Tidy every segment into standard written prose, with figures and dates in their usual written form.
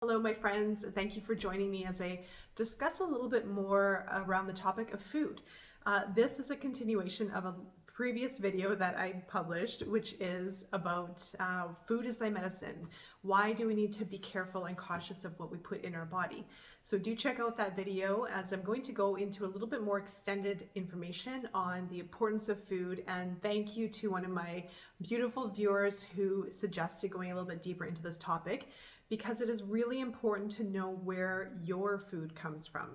Hello, my friends. Thank you for joining me as I discuss a little bit more around the topic of food. This is a continuation of a previous video that I published, which is about food is thy medicine. Why do we need to be careful and cautious of what we put in our body? So do check out that video, as I'm going to go into a little bit more extended information on the importance of food. And thank you to one of my beautiful viewers who suggested going a little bit deeper into this topic, because it is really important to know where your food comes from.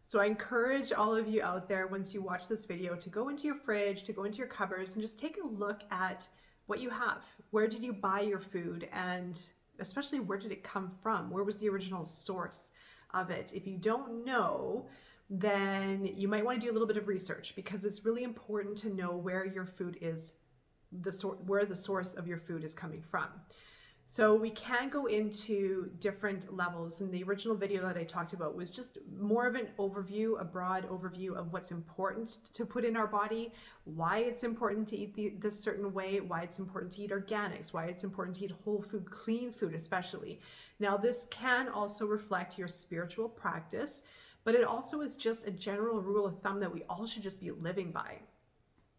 So I encourage all of you out there, once you watch this video, to go into your fridge, to go into your cupboards, and just take a look at what you have. Where did you buy your food? And especially, where did it come from? Where was the original source of it? If you don't know, then you might want to do a little bit of research, because it's really important to know where your food is, where the source of your food is coming from. So we can go into different levels. In the original video that I talked about was just more of an overview, a broad overview of what's important to put in our body, why it's important to eat this certain way, why it's important to eat organics, why it's important to eat whole food, clean food especially. Now, this can also reflect your spiritual practice, but it also is just a general rule of thumb that we all should just be living by.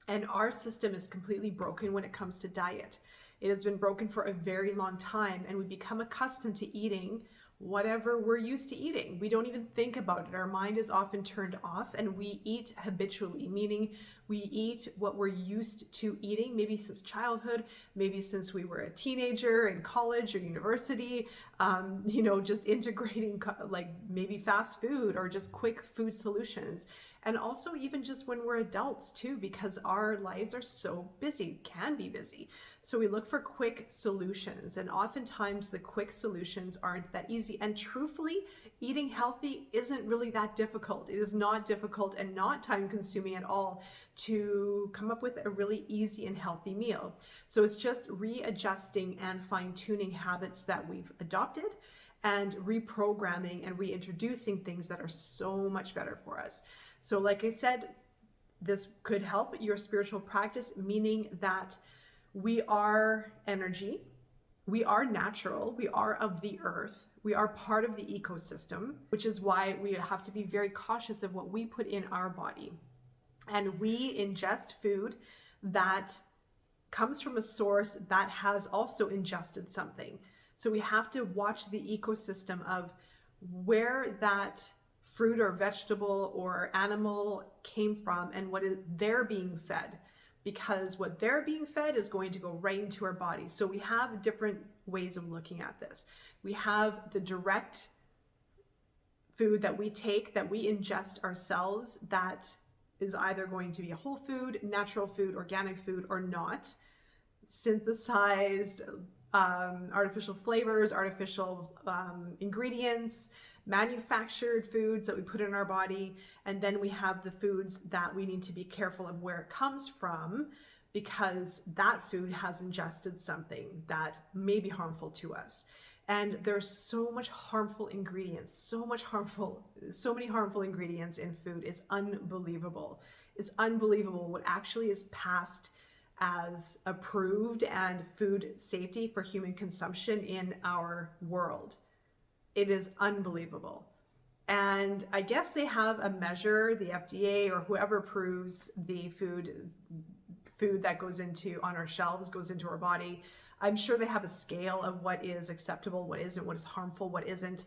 And our system is completely broken when it comes to diet. It has been broken for a very long time, and we become accustomed to eating whatever we're used to eating. We don't even think about it. Our mind is often turned off, and we eat habitually, meaning we eat what we're used to eating, maybe since childhood, maybe since we were a teenager in college or university, just integrating like maybe fast food or just quick food solutions. And also even just when we're adults too, because our lives are so busy, can be busy. So we look for quick solutions, and oftentimes the quick solutions aren't that easy. And truthfully, eating healthy isn't really that difficult. It is not difficult and not time consuming at all to come up with a really easy and healthy meal. So it's just readjusting and fine-tuning habits that we've adopted, and reprogramming and reintroducing things that are so much better for us. So like I said, this could help your spiritual practice, meaning that we are energy, we are natural, we are of the earth, we are part of the ecosystem, which is why we have to be very cautious of what we put in our body. And we ingest food that comes from a source that has also ingested something. So we have to watch the ecosystem of where that fruit or vegetable or animal came from and what they're being fed, because what they're being fed is going to go right into our body. So we have different ways of looking at this. We have the direct food that we take, that we ingest ourselves, that is either going to be a whole food, natural food, organic food, or not, synthesized, artificial flavors, artificial ingredients, manufactured foods that we put in our body. And then we have the foods that we need to be careful of where it comes from, because that food has ingested something that may be harmful to us. And there's so much harmful ingredients, so many harmful ingredients in food. It's unbelievable. It's unbelievable what actually is passed as approved and food safety for human consumption in our world. It is unbelievable. And I guess they have a measure, the FDA or whoever approves the food that goes into on our shelves, goes into our body. I'm sure they have a scale of what is acceptable, what isn't, what is harmful, what isn't.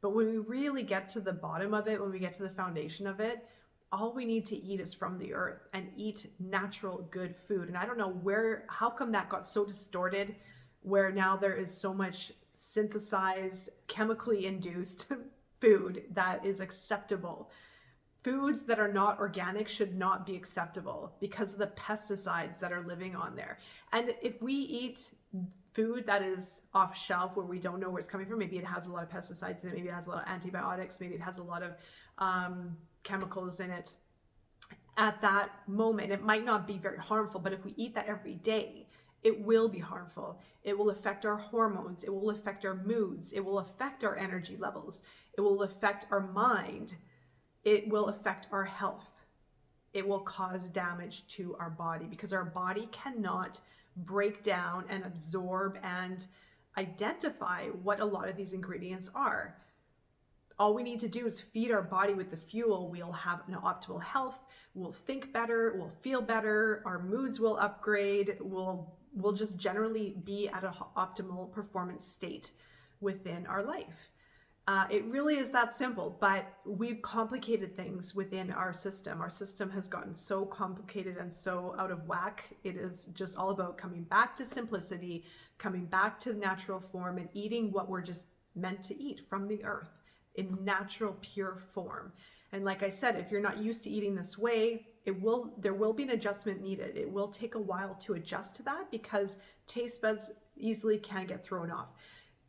But when we really get to the bottom of it, when we get to the foundation of it, all we need to eat is from the earth and eat natural, good food. And I don't know how come that got so distorted, where now there is so much synthesized, chemically induced food that is acceptable. Foods that are not organic should not be acceptable because of the pesticides that are living on there. And if we eat food that is off shelf, where we don't know where it's coming from, maybe it has a lot of pesticides in it, maybe it has a lot of antibiotics, maybe it has a lot of chemicals in it. At that moment, it might not be very harmful, but if we eat that every day, it will be harmful. It will affect our hormones. It will affect our moods. It will affect our energy levels. It will affect our mind. It will affect our health. It will cause damage to our body, because our body cannot break down and absorb and identify what a lot of these ingredients are. All we need to do is feed our body with the fuel. We'll have an optimal health. We'll think better. We'll feel better. Our moods will upgrade. We'll just generally be at an optimal performance state within our life. It really is that simple, but we've complicated things within our system. Our system has gotten so complicated and so out of whack. It is just all about coming back to simplicity, coming back to natural form, and eating what we're just meant to eat from the earth in natural, pure form. And like I said, if you're not used to eating this way, there will be an adjustment needed. It will take a while to adjust to that because taste buds easily can get thrown off.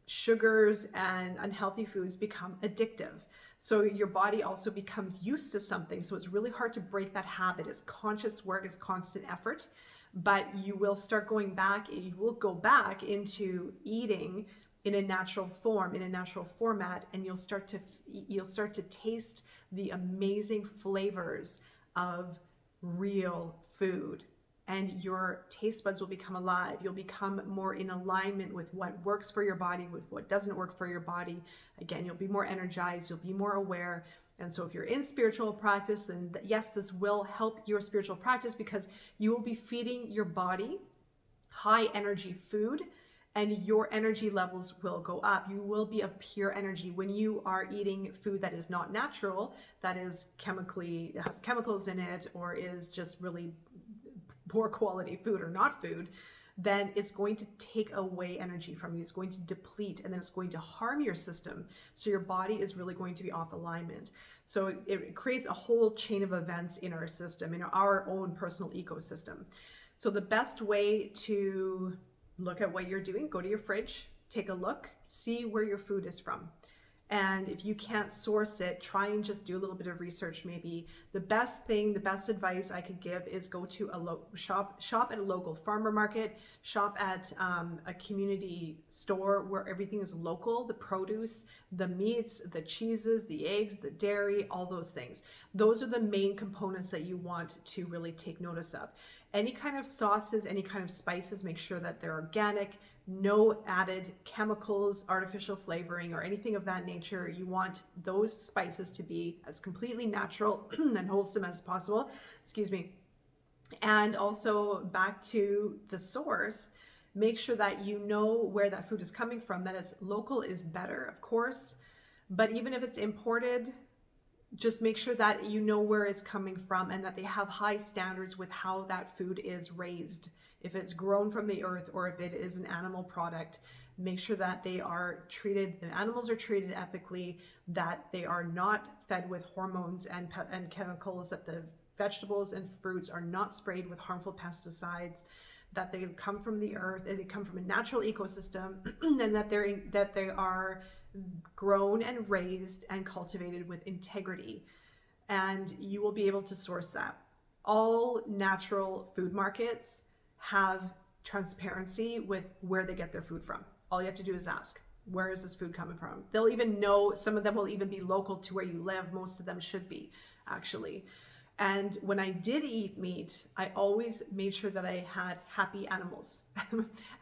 Sugars and unhealthy foods become addictive. So your body also becomes used to something. So it's really hard to break that habit. It's conscious work, it's constant effort, but you will start going back, you will go back into eating in a natural form, in a natural format, and you'll start to taste the amazing flavors of real food. And your taste buds will become alive. You'll become more in alignment with what works for your body, with what doesn't work for your body. Again, you'll be more energized, you'll be more aware. And so if you're in spiritual practice, then yes, this will help your spiritual practice because you will be feeding your body high energy food, and your energy levels will go up. You will be of pure energy. When you are eating food that is not natural, that is has chemicals in it, or is just really poor quality food or not food, then it's going to take away energy from you. It's going to deplete, and then it's going to harm your system. So your body is really going to be off alignment. So it creates a whole chain of events in our system, in our own personal ecosystem. So the best way to look at what you're doing, go to your fridge, take a look, see where your food is from. And if you can't source it, try and just do a little bit of research maybe. The best advice I could give is go to a shop at a local farmer market, shop at a community store where everything is local, the produce, the meats, the cheeses, the eggs, the dairy, all those things. Those are the main components that you want to really take notice of. Any kind of sauces, any kind of spices, make sure that they're organic, no added chemicals, artificial flavoring, or anything of that nature. You want those spices to be as completely natural and wholesome as possible. Excuse me. And also back to the source, make sure that you know where that food is coming from. That is local is better, of course, but even if it's imported, just make sure that you know where it's coming from and that they have high standards with how that food is raised. If it's grown from the earth or if it is an animal product, make sure that the animals are treated ethically, that they are not fed with hormones and chemicals, that the vegetables and fruits are not sprayed with harmful pesticides, that they come from the earth and they come from a natural ecosystem, and that they are grown and raised and cultivated with integrity. And you will be able to source that. All natural food markets have transparency with where they get their food from. All you have to do is ask, where is this food coming from? They'll even know, some of them will even be local to where you live. Most of them should be, actually. And when I did eat meat, I always made sure that I had happy animals.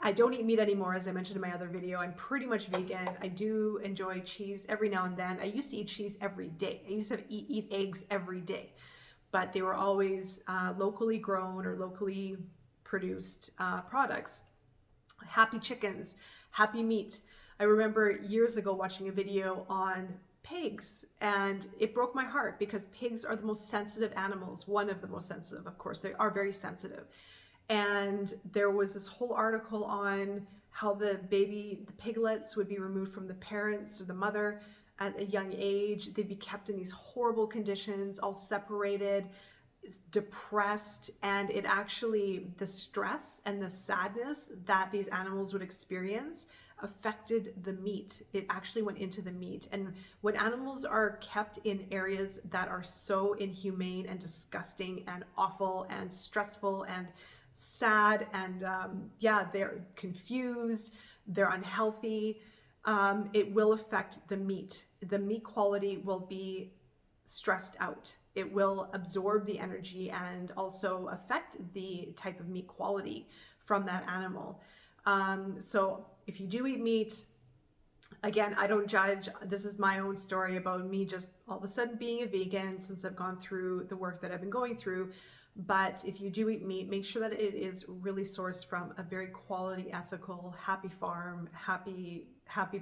I don't eat meat anymore, as I mentioned in my other video. I'm pretty much vegan. I do enjoy cheese every now and then. I used to eat cheese every day. I used to eat eggs every day, but they were always locally grown or locally produced products. Happy chickens, happy meat. I remember years ago watching a video on pigs, and it broke my heart because pigs are the most sensitive animals, one of the most sensitive, of course. They are very sensitive. And there was this whole article on how the piglets would be removed from the parents or the mother at a young age. They'd be kept in these horrible conditions, all separated, depressed, and it actually, the stress and the sadness that these animals would experience affected the meat. It actually went into the meat. And when animals are kept in areas that are so inhumane and disgusting and awful and stressful and sad and they're confused, they're unhealthy, it will affect the meat. The meat quality will be stressed out. It will absorb the energy and also affect the type of meat quality from that animal. So if you do eat meat, again, I don't judge. This is my own story about me just all of a sudden being a vegan since I've gone through the work that I've been going through. But if you do eat meat, make sure that it is really sourced from a very quality, ethical, happy farm, happy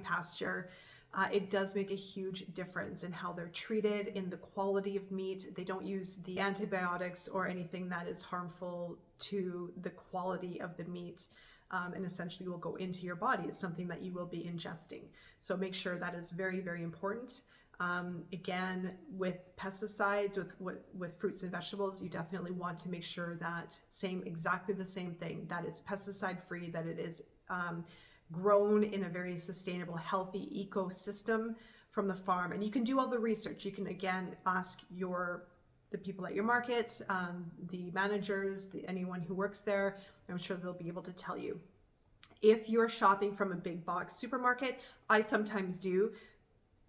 pasture. It does make a huge difference in how they're treated, in the quality of meat. They don't use the antibiotics or anything that is harmful to the quality of the meat. And essentially will go into your body. It's something that you will be ingesting. So make sure that is very, very important. Again, with pesticides, with fruits and vegetables, you definitely want to make sure that exactly the same thing, that it's pesticide free, that it is grown in a very sustainable, healthy ecosystem from the farm. And you can do all the research. You can, again, ask the people at your market, the managers, anyone who works there. I'm sure they'll be able to tell you. If you're shopping from a big box supermarket, I sometimes do.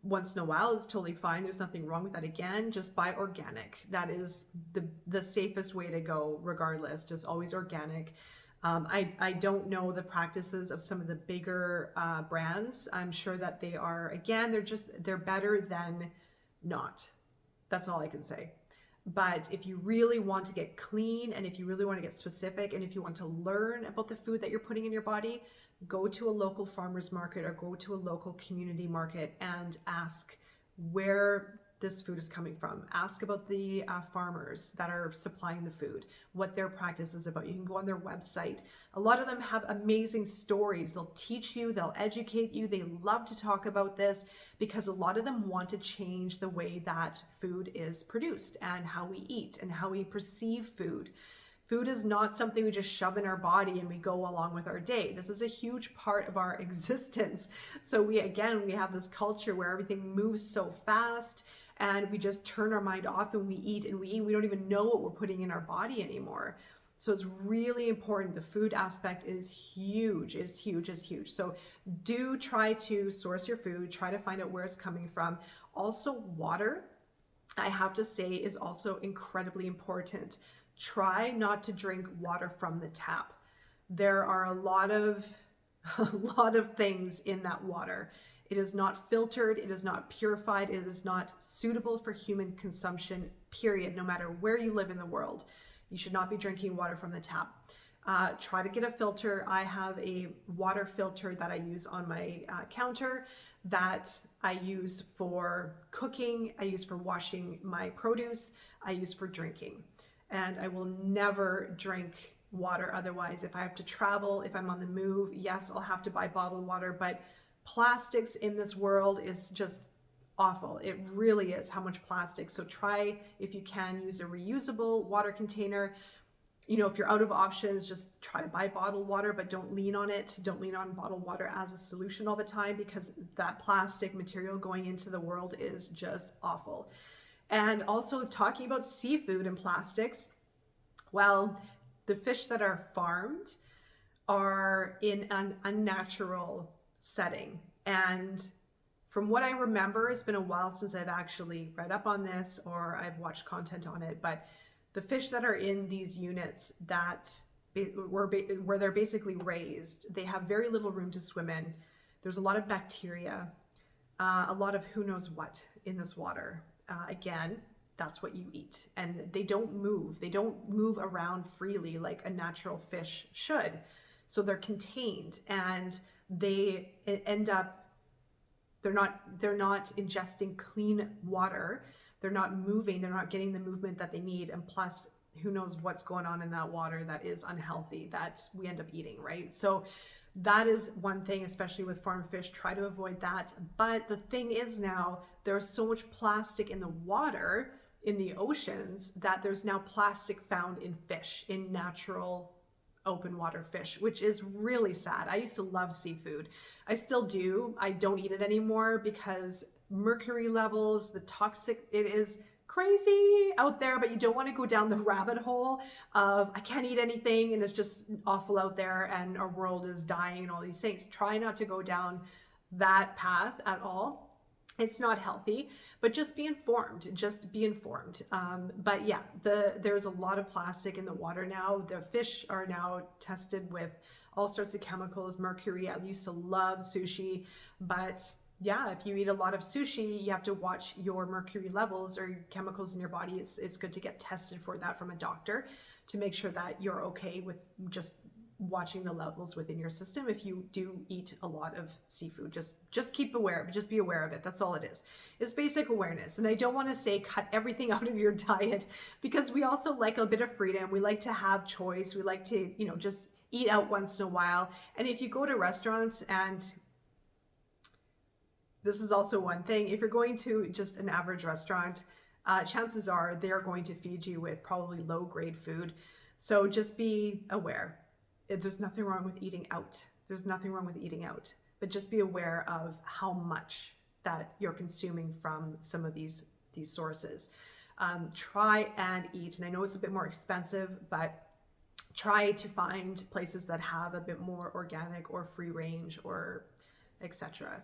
Once in a while, it's totally fine. There's nothing wrong with that. Again, just buy organic. That is the safest way to go regardless, just always organic. I don't know the practices of some of the bigger brands. I'm sure that they are, again, they're better than not. That's all I can say. But if you really want to get clean, and if you really want to get specific, and if you want to learn about the food that you're putting in your body, go to a local farmer's market or go to a local community market and ask where this food is coming from. Ask about the farmers that are supplying the food, what their practice is about. You can go on their website. A lot of them have amazing stories. They'll teach you, they'll educate you. They love to talk about this because a lot of them want to change the way that food is produced and how we eat and how we perceive food. Food is not something we just shove in our body and we go along with our day. This is a huge part of our existence. So we have this culture where everything moves so fast and we just turn our mind off and we eat and we eat. We don't even know what we're putting in our body anymore. So it's really important. The food aspect is huge, is huge, is huge. So do try to source your food, try to find out where it's coming from. Also, water, I have to say, is also incredibly important. Try not to drink water from the tap. There are a lot of things in that water. It is not filtered, it is not purified, it is not suitable for human consumption, period. No matter where you live in the world, you should not be drinking water from the tap. Try to get a filter. I have a water filter that I use on my counter that I use for cooking, I use for washing my produce, I use for drinking. And I will never drink water otherwise. If I have to travel, if I'm on the move, yes, I'll have to buy bottled water, but plastics in this world is just awful. It really is, how much plastic. So try, if you can, use a reusable water container. You know, if you're out of options, just try to buy bottled water, but don't lean on it. Don't lean on bottled water as a solution all the time, because that plastic material going into the world is just awful. And also, talking about seafood and plastics, well, the fish that are farmed are in an unnatural setting. And from what I remember, it's been a while since I've actually read up on this or I've watched content on it, but the fish that are in these units where they're basically raised, they have very little room to swim in. There's a lot of bacteria, a lot of who knows what in this water. Again, that's what you eat. And they don't move. They don't move around freely like a natural fish should. So they're contained, and they end up, they're not ingesting clean water. They're not moving. They're not getting the movement that they need. And plus, who knows what's going on in that water that is unhealthy that we end up eating, right? So that is one thing, especially with farm fish. Try to avoid that. But the thing is, now there's so much plastic in the water, in the oceans, that there's now plastic found in fish, in natural open water fish, which is really sad. I used to love seafood. I still do. I don't eat it anymore because mercury levels, the toxic, it is crazy out there, but you don't want to go down the rabbit hole of I can't eat anything and it's just awful out there and our world is dying and all these things. Try not to go down that path at all. It's not healthy, but just be informed. Just be informed. But yeah, there's a lot of plastic in the water now. The fish are now tested with all sorts of chemicals, mercury. I used to love sushi, but yeah, if you eat a lot of sushi, you have to watch your mercury levels or chemicals in your body. It's good to get tested for that from a doctor to make sure that you're okay with just watching the levels within your system. If you do eat a lot of seafood, just keep aware, just be aware of it. That's all it is. It's basic awareness. And I don't want to say cut everything out of your diet, because we also like a bit of freedom. We like to have choice. We like to, just eat out once in a while. And if you go to restaurants, and this is also one thing, if you're going to just an average restaurant, chances are they're going to feed you with probably low grade food. So just be aware. There's nothing wrong with eating out. There's nothing wrong with eating out, but just be aware of how much that you're consuming from some of these sources. Try and eat, and I know it's a bit more expensive, but try to find places that have a bit more organic or free range or etc.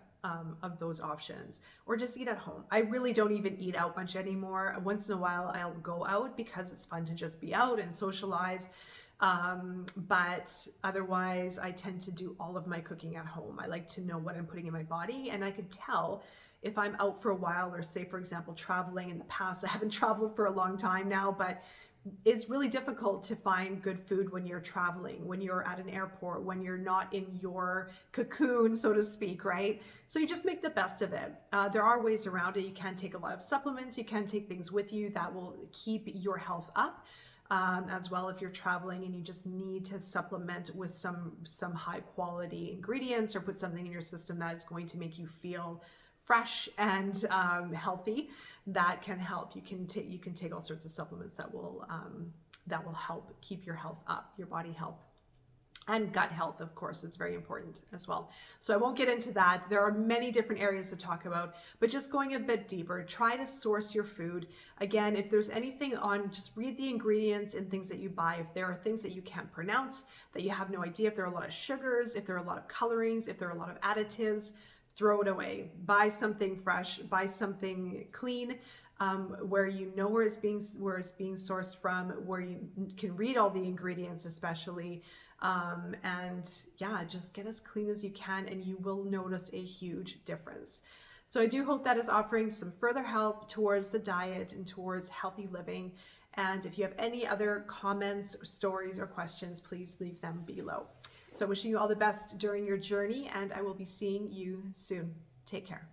Of those options, or just eat at home. I really don't even eat out much anymore. Once in a while I'll go out because it's fun to just be out and socialize. But otherwise I tend to do all of my cooking at home. I like to know what I'm putting in my body, and I could tell if I'm out for a while, or say for example traveling. In the past, I haven't traveled for a long time now, but it's really difficult to find good food when you're traveling, when you're at an airport, when you're not in your cocoon, so to speak, right? So you just make the best of it. There are ways around it. You can take a lot of supplements. You can take things with you that will keep your health up. As well, if you're traveling and you just need to supplement with some high quality ingredients, or put something in your system that is going to make you feel fresh and healthy, that can help. You can take all sorts of supplements that will help keep your health up, your body health. And gut health, of course, is very important as well. So I won't get into that. There are many different areas to talk about, but just going a bit deeper, try to source your food. Again, if there's anything on, just read the ingredients and things that you buy. If there are things that you can't pronounce, that you have no idea, if there are a lot of sugars, if there are a lot of colorings, if there are a lot of additives, throw it away. Buy something fresh, buy something clean, where you know where it's being sourced from, where you can read all the ingredients especially. And yeah, just get as clean as you can, and you will notice a huge difference. So I do hope that is offering some further help towards the diet and towards healthy living. And if you have any other comments, stories, or questions, please leave them below. So wishing you all the best during your journey, and I will be seeing you soon. Take care.